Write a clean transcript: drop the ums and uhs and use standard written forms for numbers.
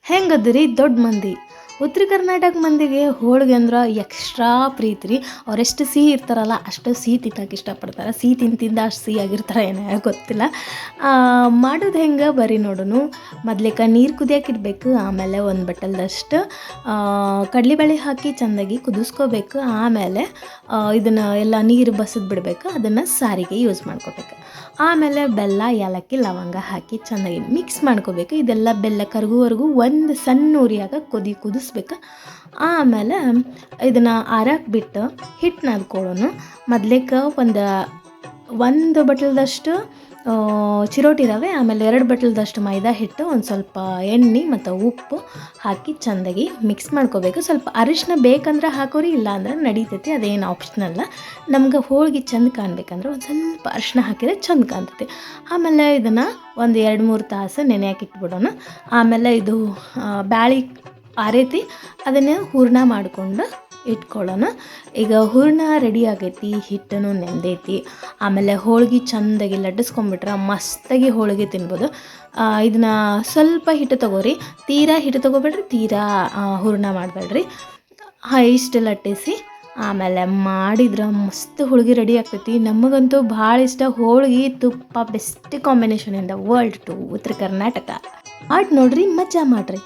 ಹೆಂಗದ್ರಿ ದೊಡ್ಡ ಮಂದಿ ಉತ್ತರ ಕರ್ನಾಟಕ ಮಂದಿಗೆ ಹೋಳಿಗೆ ಅಂದ್ರೆ ಎಕ್ಸ್ಟ್ರಾ ಪ್ರೀತಿ ರೀ. ಅವರೆಷ್ಟು ಸಿಹಿ ಇರ್ತಾರಲ್ಲ ಅಷ್ಟು ಸಿಹಿ ತಿನ್ನೋಕೆ ಇಷ್ಟಪಡ್ತಾರೆ. ಸಿಹಿ ತಿಂದು ಅಷ್ಟು ಸಿಹಿ ಆಗಿರ್ತಾರೆ ಏನೋ ಗೊತ್ತಿಲ್ಲ. ಮಾಡೋದು ಹೆಂಗೆ ಬರೀ ನೋಡೋನು. ಮೊದ್ಲಿಗೆ ನೀರು ಕುದಿಯೋಕೆ ಇಡಬೇಕು. ಆಮೇಲೆ ಒಂದು ಬಟ್ಟಲ್ದಷ್ಟು ಕಡಲೆಬೇಳೆ ಹಾಕಿ ಚೆಂದಾಗಿ ಕುದಿಸ್ಕೋಬೇಕು. ಆಮೇಲೆ ಇದನ್ನು ಎಲ್ಲ ನೀರು ಬಸಿದು ಬಿಡಬೇಕು. ಅದನ್ನು ಸಾರಿಗೆ ಯೂಸ್ ಮಾಡ್ಕೋಬೇಕು. ಆಮೇಲೆ ಬೆಲ್ಲ, ಏಲಕ್ಕಿ, ಲವಂಗ ಹಾಕಿ ಚೆನ್ನಾಗಿ ಮಿಕ್ಸ್ ಮಾಡ್ಕೋಬೇಕು. ಇದೆಲ್ಲ ಬೆಲ್ಲ ಕರಗುವವರೆಗೂ ಒಂದು ಸಣ್ಣ ಉರಿಯಾಗ ಕುದಿಸ್ಬೇಕು. ಆಮೇಲೆ ಇದನ್ನು ಆರಕ್ಕೆ ಬಿಟ್ಟು ಹಿಟ್ಟು ನಾದ್ಕೊಳ್ಳೋಣ. ಮೊದ್ಲಿಗೆ ಒಂದು ಬಟ್ಲದಷ್ಟು ಚಿರೋಟಿ ರವೆ, ಆಮೇಲೆ 2 ಬಟ್ಲದಷ್ಟು ಮೈದಾ ಹಿಟ್ಟು, ಒಂದು ಸ್ವಲ್ಪ ಎಣ್ಣೆ ಮತ್ತು ಉಪ್ಪು ಹಾಕಿ ಚೆಂದಾಗಿ ಮಿಕ್ಸ್ ಮಾಡ್ಕೋಬೇಕು. ಸ್ವಲ್ಪ ಅರಿಶಿನ ಬೇಕಂದ್ರೆ ಹಾಕೋರಿ, ಇಲ್ಲ ಅಂದ್ರೆ ನಡೀತೈತಿ, ಅದೇನು ಆಪ್ಷನಲ್ಲ. ನಮ್ಗೆ ಹೋಳಿಗೆ ಚೆಂದ ಕಾಣ್ಬೇಕಂದ್ರೆ ಒಂದು ಸ್ವಲ್ಪ ಅರಿಶಿನ ಹಾಕಿದ್ರೆ ಚೆಂದ ಕಾಣ್ತೈತಿ. ಆಮೇಲೆ ಇದನ್ನು ಒಂದು 2-3 ತಾಸು ನೆನೆಯಾಕೆ ಇಟ್ಬಿಡೋಣ. ಆಮೇಲೆ ಇದು ಬ್ಯಾಳಿ ಆರೈತಿ, ಅದನ್ನು ಹೂರಣ ಮಾಡಿಕೊಂಡು ಇಟ್ಕೊಳ್ಳೋಣ. ಈಗ ಹೂರಣ ರೆಡಿ ಆಗೈತಿ, ಹಿಟ್ಟನ್ನು ನೆಂದೈತಿ. ಆಮೇಲೆ ಹೋಳಿಗೆ ಚೆಂದಾಗಿ ಲಟ್ಟಿಸ್ಕೊಂಬಿಟ್ರೆ ಮಸ್ತಾಗಿ ಹೋಳಿಗೆ ತಿನ್ಬೋದು. ಇದನ್ನ ಸ್ವಲ್ಪ ಹಿಟ್ಟು ತೊಗೋರಿ, ತೀರಾ ಹಿಟ್ಟು ತೊಗೋಬೇಡ್ರಿ, ತೀರಾ ಹೂರಣ ಮಾಡಬೇಡ್ರಿ. ಇಷ್ಟು ಲಟ್ಟಿಸಿ ಆಮೇಲೆ ಮಾಡಿದ್ರೆ ಮಸ್ತ್ ಹೋಳಿಗೆ ರೆಡಿ ಆಗ್ತೈತಿ. ನಮಗಂತೂ ಭಾಳ ಇಷ್ಟ ಹೋಳಿಗೆ ತುಪ್ಪ, best combination in the world to Uttara Karnataka. ನೋಡ್ರಿ, ಮಜಾ ಮಾಡ್ರಿ.